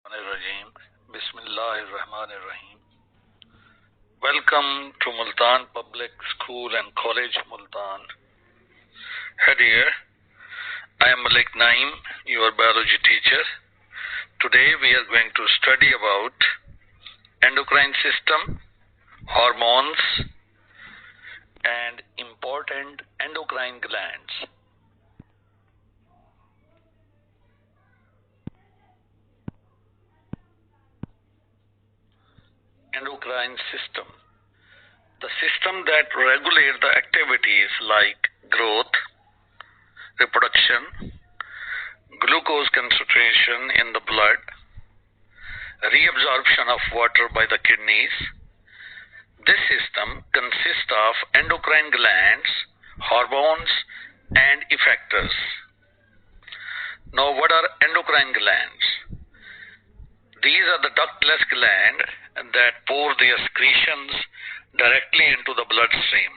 Rajim. Bismillahirrahmanirrahim. Welcome to Multan Public School and College, Multan. Head here. I am Malik Naeem, your biology teacher. Today we are going to study about endocrine system, hormones, and important endocrine glands. Endocrine system. The system that regulates the activities like growth, reproduction, glucose concentration in the blood, reabsorption of water by the kidneys. This system consists of endocrine glands, hormones, and effectors. Now, what are endocrine glands? These are the ductless glands that pour their secretions directly into the bloodstream,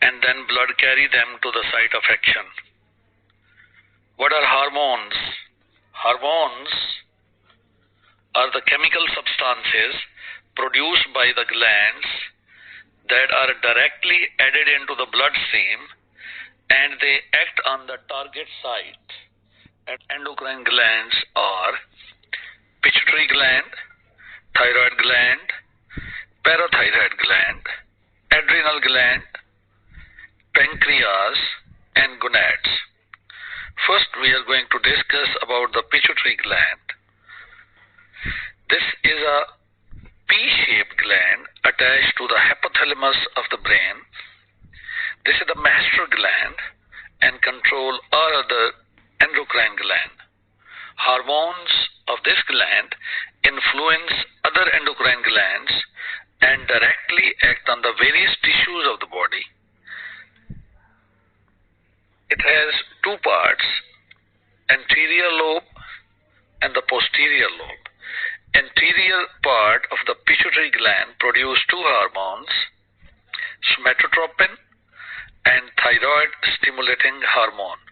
and then blood carry them to the site of action. What are hormones? Hormones are the chemical substances produced by the glands that are directly added into the bloodstream, and they act on the target site. And endocrine glands are pituitary gland, thyroid gland, parathyroid gland, adrenal gland, pancreas, and gonads. First, we are going to discuss about the pituitary gland. This is a P-shaped gland attached to the hypothalamus of the brain. This is the master gland and control all other endocrine gland. Hormones of this gland influence other endocrine glands and directly act on the various tissues of the body. It has two parts, anterior lobe and the posterior lobe. Anterior part of the pituitary gland produces two hormones, somatotropin and thyroid stimulating hormone.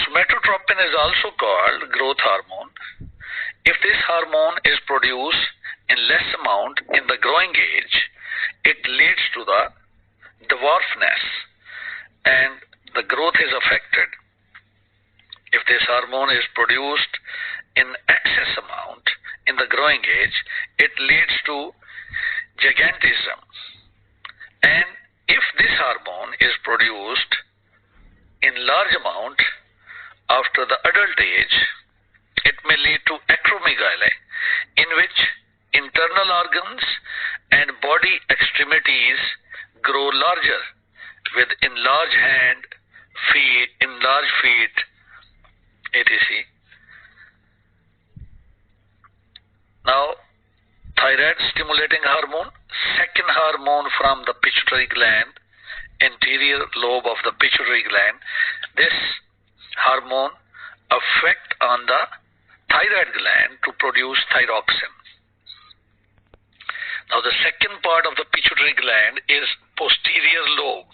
Somatotropin is also called growth hormone. If this hormone is produced in less amount in the growing age, it leads to the dwarfness and the growth is affected. If this hormone is produced in excess amount in the growing age, it leads to gigantism. And if this hormone is produced in large amount after the adult age, it may lead to acromegaly, in which internal organs and body extremities grow larger with enlarged hand, feet, enlarged feet, etc. Now, thyroid stimulating hormone, second hormone from the pituitary gland, anterior lobe of the pituitary gland. This hormone affect on the thyroid gland to produce thyroxine. Now, the second part of the pituitary gland is posterior lobe.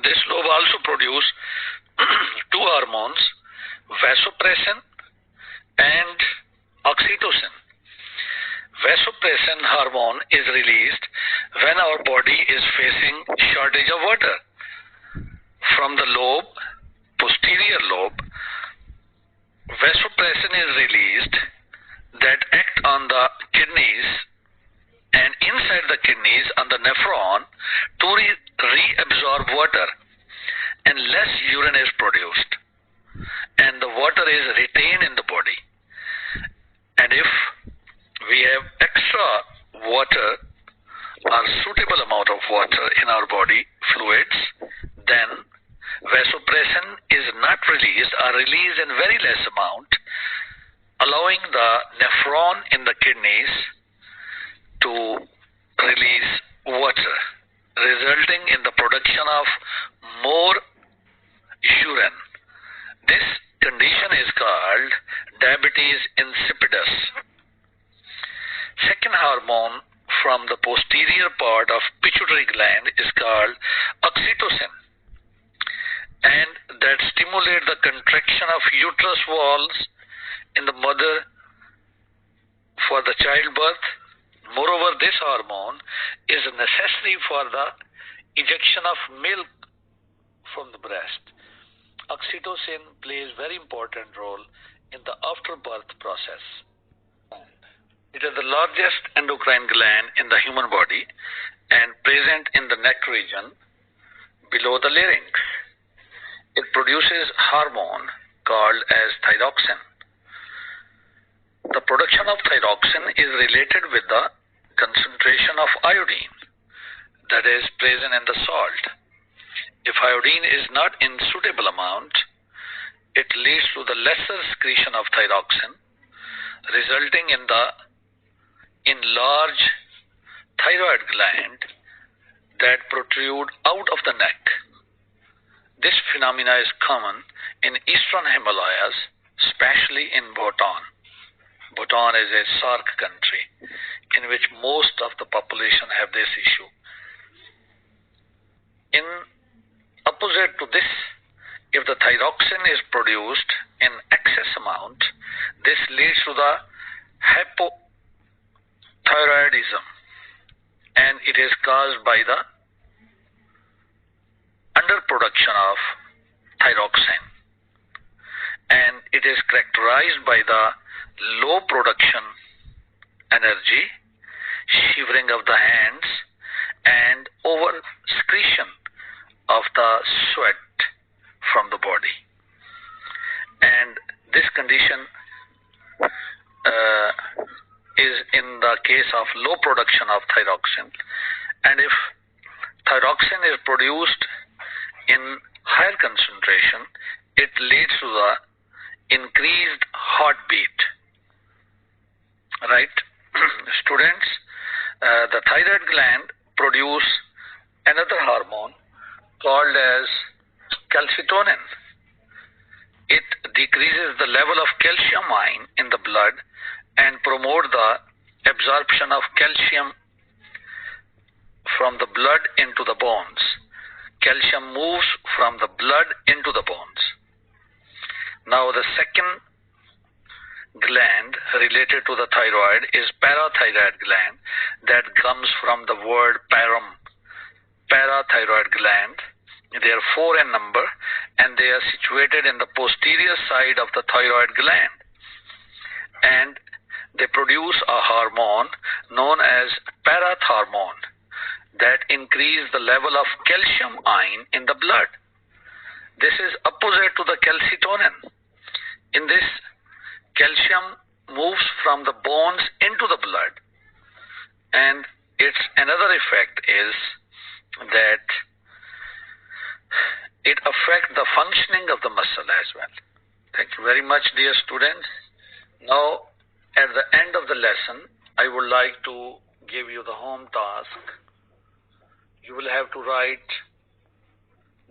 This lobe also produces two hormones, vasopressin and oxytocin. Vasopressin hormone is released when our body is facing shortage of water. From the lobe, posterior lobe, vasopressin is released that act on the kidneys and inside the kidneys on the nephron to reabsorb water, and less urine is produced and the water is retained in the body. And if we have extra water or suitable amount of water in our body fluids, then vasopressin is not released or released in very less amount, allowing the nephron in the kidneys to release water, resulting in the production of more urine. This condition is called diabetes insipidus. Second hormone from the posterior part of pituitary gland is called oxytocin, and that stimulate the contraction of uterus walls in the mother for the childbirth. Moreover, this hormone is necessary for the ejection of milk from the breast. Oxytocin plays very important role in the afterbirth process. It is the largest endocrine gland in the human body and present in the neck region below the larynx. It produces hormone called as thyroxine. The production of thyroxine is related with the concentration of iodine that is present in the salt. If iodine is not in suitable amount, it leads to the lesser secretion of thyroxine, resulting in the enlarged thyroid gland that protrude out of the neck. This phenomena is common in eastern Himalayas, especially in Bhutan. Bhutan is a SAARC country in which most of the population have this issue. In opposite to this, if the thyroxine is produced in excess amount, this leads to the hypothyroidism, and it is caused by the underproduction of thyroxine, and it is characterized by the low production energy, shivering of the hands, and over secretion of the sweat from the body. And this condition is in the case of low production of thyroxine, and if thyroxine is produced in higher concentration, it leads to the increased heartbeat. Right? Students, the thyroid gland produce another hormone called as calcitonin. It decreases the level of calcium ion in the blood and promote the absorption of calcium from the blood into the bones. Calcium moves from the blood into the bones. Now the second gland related to the thyroid is parathyroid gland, that comes from the word parum, parathyroid gland. They are 4 in number, and they are situated in the posterior side of the thyroid gland, and they produce a hormone known as parathormone that increase the level of calcium ion in the blood. This is opposite to the calcitonin. In this, calcium moves from the bones into the blood, and its another effect is that it affects the functioning of the muscle as well. Thank you very much, dear students. Now, at the end of the lesson, I would like to give you the home task. You will have to write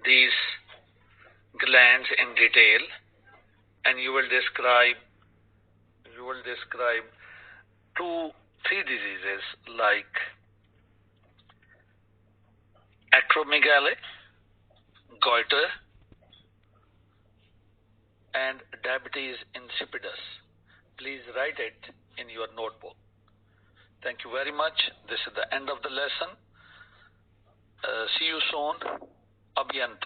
these glands in detail, and you will describe 3 diseases like acromegaly, goiter, and diabetes insipidus. Please write it in your notebook. Thank you very much. This is the end of the lesson. See you soon. Abhyant.